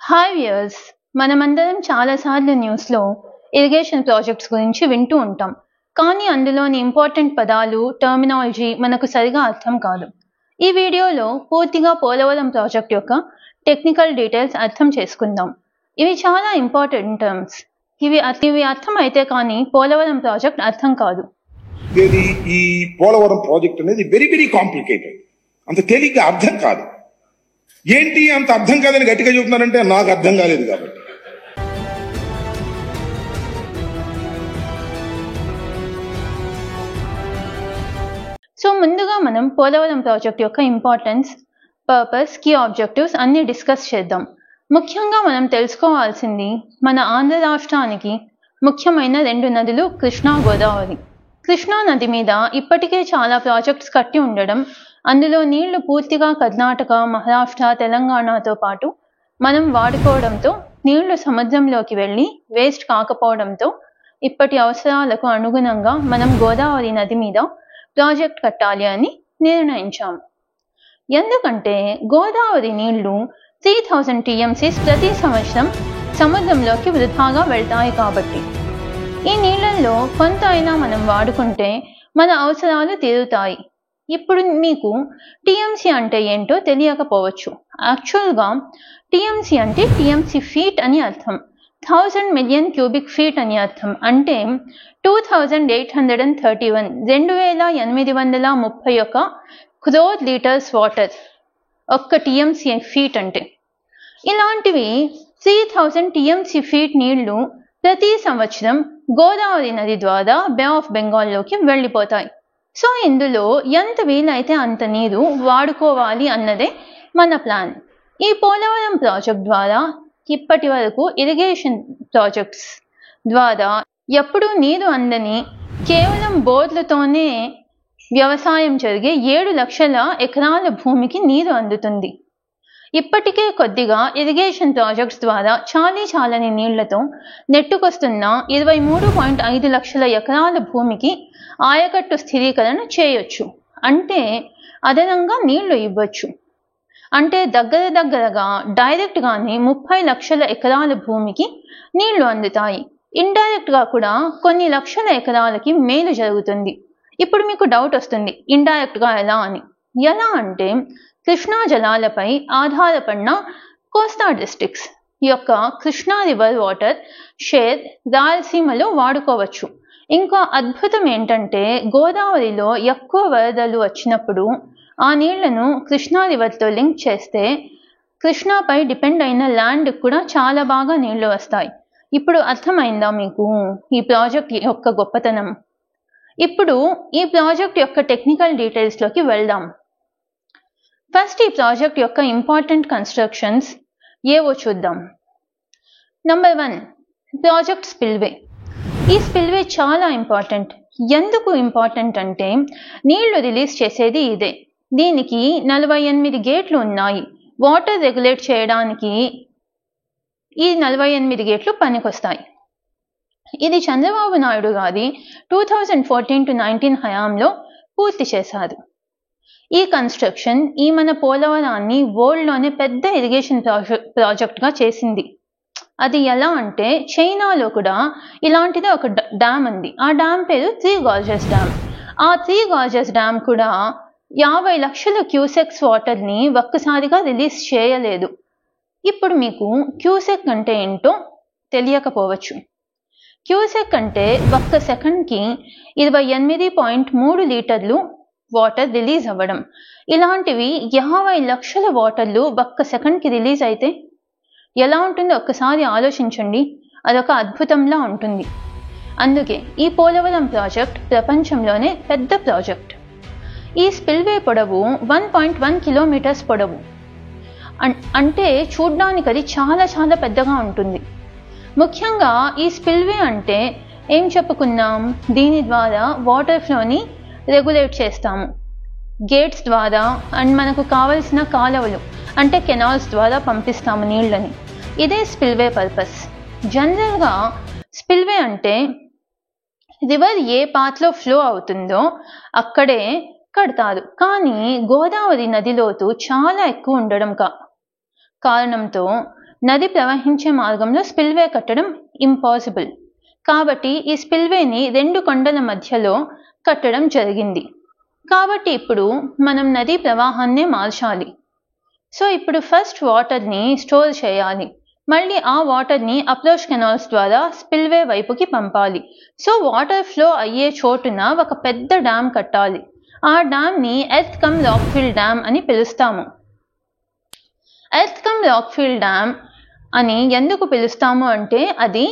Hi viewers, మనమందరం చాలాసార్లు న్యూస్లో ఇరిగేషన్ ప్రాజెక్ట్స్ గురించి వింటూ ఉంటాం. కానీ అందులోని ఇంపార్టెంట్ పదాలు, టర్మినాలజీ మనకు సరిగా అర్థం కాదు. ఈ వీడియోలో పూర్తిగా పోలవరం ప్రాజెక్ట్ యొక్క టెక్నికల్ డీటెయిల్స్ అర్థం చేసుకుందాం. ఇవి చాలా ఇంపార్టెంట్ టర్మ్స్. ఇవి అర్థమైతే కానీ పోలవరం ప్రాజెక్ట్ అర్థం కాదు. ఈ పోలవరం ప్రాజెక్ట్ అనేది వెరీ వెరీ కాంప్లికేటెడ్, అంత తేలిగ్గా అర్థం కాదు. ఏంటి అంత అర్థం కాదని గట్టిగా చెబుతున్నారంటే నాకు అర్థం కాలేదు కాబట్టి. సో ముందుగా మనం పోలవరం ప్రాజెక్ట్ యొక్క ఇంపార్టెన్స్, పర్పస్, కీ ఆబ్జెక్టివ్స్ అన్ని డిస్కస్ చేద్దాం. ముఖ్యంగా మనం తెలుసుకోవాల్సింది మన ఆంధ్ర రాష్ట్రానికి ముఖ్యమైన రెండు నదులు కృష్ణా, గోదావరి. కృష్ణా నది మీద ఇప్పటికే చాలా ప్రాజెక్ట్స్ కట్టి ఉండడం, అందులో నీళ్లు పూర్తిగా కర్ణాటక, మహారాష్ట్ర, తెలంగాణతో పాటు మనం వాడుకోవడంతో నీళ్లు సముద్రంలోకి వెళ్ళి వేస్ట్ కాకపోవడంతో ఇప్పటి అవసరాలకు అనుగుణంగా మనం గోదావరి నది మీద ప్రాజెక్ట్ కట్టాలి అని నిర్ణయించాము. ఎందుకంటే గోదావరి నీళ్లు 3000 TMCs ప్రతి సంవత్సరం సముద్రంలోకి వృధాగా వెళ్తాయి కాబట్టి. ఈ నీళ్లలో కొంత అయినా మనం వాడుకుంటే మన అవసరాలు తీరుతాయి. ఇప్పుడు మీకు టీఎంసీ అంటే ఏంటో తెలియకపోవచ్చు. యాక్చువల్గా టీఎంసీ అంటే టీఎంసీ ఫీట్ అని అర్థం. 1000 మిలియన్ క్యూబిక్ ఫీట్ అని అర్థం. అంటే 2831 2831 crore లీటర్స్ వాటర్ ఒక్క టీఎంసీ ఫీట్ అంటే. ఇలాంటివి 3000 TMC ఫీట్ నీళ్లు ప్రతి సంవత్సరం గోదావరి నది ద్వారా బే ఆఫ్ బెంగాల్లోకి వెళ్ళిపోతాయి. సో ఇందులో ఎంత వీలైతే అంత నీరు వాడుకోవాలి అన్నదే మన ప్లాన్. ఈ పోలవరం ప్రాజెక్ట్ ద్వారా ఇప్పటి వరకు ఇరిగేషన్ ప్రాజెక్ట్స్ ద్వారా ఎప్పుడూ నీరు అందని కేవలం బోర్లతోనే వ్యవసాయం జరిగే 7 లక్షల ఎకరాల భూమికి నీరు అందుతుంది. ఇప్పటికే కొద్దిగా ఇరిగేషన్ ప్రాజెక్ట్స్ ద్వారా చాలని నీళ్లతో నెట్టుకొస్తున్న 23.5 లక్షల ఎకరాల భూమికి ఆయకట్టు స్థిరీకరణ చేయొచ్చు. అంటే అదనంగా నీళ్లు ఇవ్వచ్చు. అంటే దగ్గరగా డైరెక్ట్గానే 30 లక్షల ఎకరాల భూమికి నీళ్లు అందుతాయి. ఇండైరెక్ట్గా కూడా కొన్ని లక్షల ఎకరాలకి మేలు జరుగుతుంది. ఇప్పుడు మీకు డౌట్ వస్తుంది, ఇండైరెక్ట్గా ఎలా అని. ఎలా అంటే కృష్ణా జలాలపై ఆధారపడిన కోస్తా డిస్ట్రిక్ట్స్ యొక్క కృష్ణా రివర్ వాటర్ షేర్ రాయలసీమలో వాడుకోవచ్చు. ఇంకా అద్భుతం ఏంటంటే గోదావరిలో ఎక్కువ వరదలు వచ్చినప్పుడు ఆ నీళ్లను కృష్ణా రివర్తో లింక్ చేస్తే కృష్ణాపై డిపెండ్ అయిన ల్యాండ్ కూడా చాలా బాగా నీళ్లు వస్తాయి. ఇప్పుడు అర్థమైందా మీకు ఈ ప్రాజెక్ట్ యొక్క గొప్పతనం? ఇప్పుడు ఈ ప్రాజెక్ట్ యొక్క టెక్నికల్ డీటెయిల్స్లోకి వెళ్దాం. ఫస్ట్ ఈ ప్రాజెక్ట్ యొక్క ఇంపార్టెంట్ కన్స్ట్రక్షన్స్ ఏవో చూద్దాం. Number 1, project spillway. ఈ స్పిల్వే చాలా ఇంపార్టెంట్. ఎందుకు ఇంపార్టెంట్ అంటే నీళ్లు రిలీజ్ చేసేది ఇదే. దీనికి 48 గేట్లు ఉన్నాయి. వాటర్ రెగ్యులేట్ చేయడానికి ఈ 48 గేట్లు పనికొస్తాయి. ఇది చంద్రబాబు నాయుడు గారి 2014-19 హయాంలో పూర్తి చేశారు. ఈ కన్స్ట్రక్షన్ ఈ మన పోలవరాన్ని వరల్డ్లోనే పెద్ద ఇరిగేషన్ ప్రాజెక్ట్గా చేసింది. అది ఎలా అంటే చైనాలో కూడా ఇలాంటిదే ఒక డ్యామ్ ఉంది. ఆ డ్యామ్ పేరు 3 Gorges డ్యామ్. ఆ 3 Gorges డ్యామ్ కూడా 50 లక్షల క్యూసెక్స్ వాటర్ని ఒక్కసారిగా రిలీజ్ చేయలేదు. ఇప్పుడు మీకు క్యూసెక్ అంటే ఏంటో తెలియకపోవచ్చు. క్యూసెక్ అంటే ఒక్క సెకండ్కి 28.3 లీటర్లు వాటర్ రిలీజ్ అవ్వడం. ఇలాంటివి 50 లక్షల వాటర్లు ఒక్క సెకండ్కి రిలీజ్ అయితే ఎలా ఉంటుందో ఒక్కసారి ఆలోచించండి. అదొక అద్భుతంలా ఉంటుంది. అందుకే ఈ పోలవరం ప్రాజెక్ట్ ప్రపంచంలోనే పెద్ద ప్రాజెక్ట్. ఈ స్పిల్వే పొడవు 1.1 కిలోమీటర్స్ పొడవు. అంటే చూడ్డానికి అది చాలా పెద్దగా ఉంటుంది. ముఖ్యంగా ఈ స్పిల్వే అంటే ఏం చెప్పుకున్నాం, దీని ద్వారా వాటర్ ఫ్లోని రెగ్యులేట్ చేస్తాము. గేట్స్ ద్వారా అండ్ మనకు కావలసిన కాలువలు అంటే కెనాల్స్ ద్వారా పంపిస్తాము నీళ్ళని. ఇదే స్పిల్వే పర్పస్. జనరల్గా స్పిల్వే అంటే రివర్ ఏ పాత్లో ఫ్లో అవుతుందో అక్కడే కడతారు. కానీ గోదావరి నది లోతు చాలా ఎక్కువ ఉండడం కారణంతో నది ప్రవహించే మార్గంలో స్పిల్వే కట్టడం ఇంపాసిబుల్. కాబట్టి ఈ స్పిల్వేని 2 కొండల మధ్యలో కట్టడం జరిగింది. కాబట్టి ఇప్పుడు మనం నదీ ప్రవాహాన్నే మార్చాలి. సో ఇప్పుడు ఫస్ట్ వాటర్ని స్టోర్ చేయాలి, మళ్ళీ ఆ వాటర్ని అప్రోచ్ కెనాల్స్ ద్వారా స్పిల్వే వైపుకి పంపాలి. సో వాటర్ ఫ్లో అయ్యే చోటున ఒక పెద్ద డ్యామ్ కట్టాలి. ఆ డ్యామ్ని ఎర్త్ కమ్ రాక్ఫీల్డ్ డ్యామ్ అని పిలుస్తాము. ఎర్త్ కమ్ రాక్ఫీల్డ్ డ్యామ్ అని ఎందుకు పిలుస్తాము అంటే అది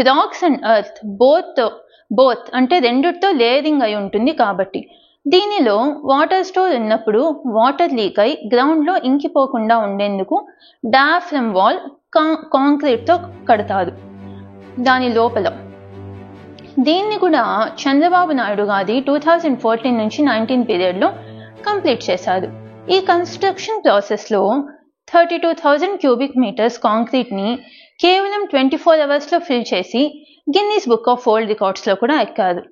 రాక్స్ అండ్ ఎర్త్ బోత్ అంటే రెండుతో లేయరింగ్ అయి ఉంటుంది కాబట్టి. దీనిలో వాటర్ స్టోర్ ఉన్నప్పుడు వాటర్ లీక్ అయి గ్రౌండ్లో ఇంకిపోకుండా ఉండేందుకు డయాఫ్రమ్ వాల్ కాంక్రీట్తో కడతారు దాని లోపల. దీన్ని కూడా చంద్రబాబు నాయుడు గారి 2014 నుంచి 19 పీరియడ్లో కంప్లీట్ చేశారు. ఈ కన్స్ట్రక్షన్ ప్రాసెస్లో 32,000 క్యూబిక్ మీటర్స్ కాంక్రీట్ని కేవలం 24 అవర్స్లో ఫిల్ చేసి గిన్నీస్ బుక్ ఆఫ్ వరల్డ్ రికార్డ్స్లో కూడా ఎక్కారు.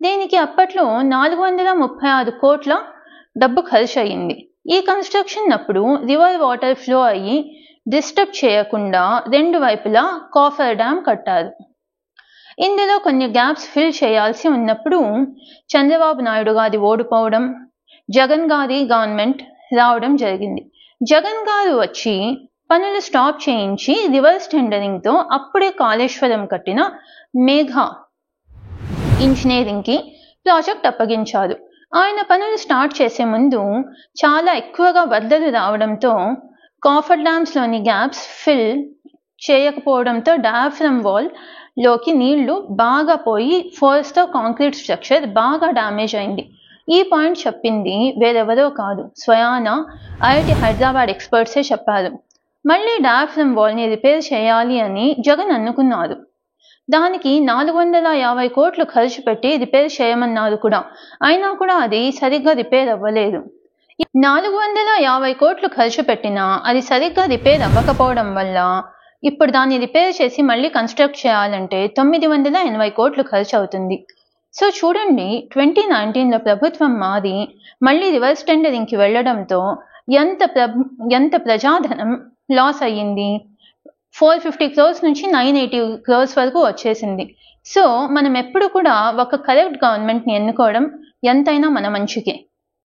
దీనికి అప్పట్లో 436 కోట్ల డబ్బు ఖర్చు అయ్యింది. ఈ కన్స్ట్రక్షన్ అప్పుడు రివర్ వాటర్ ఫ్లో అయ్యి డిస్టర్బ్ చేయకుండా 2 వైపులా కాఫర్ డ్యామ్ కట్టారు. ఇందులో కొన్ని గ్యాప్స్ ఫిల్ చేయాల్సి ఉన్నప్పుడు చంద్రబాబు నాయుడు గారి ఓడిపోవడం, జగన్ గారి గవర్నమెంట్ రావడం జరిగింది. జగన్ గారు వచ్చి పనులు స్టాప్ చేయించి రివర్స్ టెండరింగ్తో అప్పుడే కాళేశ్వరం కట్టిన మేఘా ఇంజనీరింగ్కి ప్రాజెక్ట్ అప్పగించారు. ఆయన పనులు స్టార్ట్ చేసే ముందు చాలా ఎక్కువగా వరదలు రావడంతో కాఫర్ డ్యామ్స్లోని గ్యాప్స్ ఫిల్ చేయకపోవడంతో డయాఫ్రమ్ వాల్ లోకి నీళ్లు బాగా పోయి ఫోర్స్తో కాంక్రీట్ స్ట్రక్చర్ బాగా డ్యామేజ్ అయింది. ఈ పాయింట్ చెప్పింది వేరెవరో కాదు, స్వయానా ఐఐటి హైదరాబాద్ ఎక్స్పర్ట్సే చెప్పారు. మళ్ళీ డయాఫ్రమ్ వాల్ని రిపేర్ చేయాలి అని జగన్ అనుకున్నారు. దానికి 450 కోట్లు ఖర్చు పెట్టి రిపేర్ చేయమన్నారు కూడా. అయినా కూడా అది సరిగ్గా రిపేర్ అవ్వలేదు. 450 కోట్లు ఖర్చు పెట్టినా అది సరిగ్గా రిపేర్ అవ్వకపోవడం వల్ల ఇప్పుడు దాన్ని రిపేర్ చేసి మళ్ళీ కన్స్ట్రక్ట్ చేయాలంటే 980 కోట్లు ఖర్చు అవుతుంది. సో చూడండి, 2019లో ప్రభుత్వం మారి మళ్ళీ రివర్స్ టెండరింగ్కి వెళ్ళడంతో ఎంత ప్రజాధనం లాస్ అయ్యింది. 450 crores నుంచి 980 crores వరకు వచ్చేసింది. సో మనం ఎప్పుడు కూడా ఒక కరెక్ట్ గవర్నమెంట్ని ఎన్నుకోవడం ఎంతైనా మన మంచికే.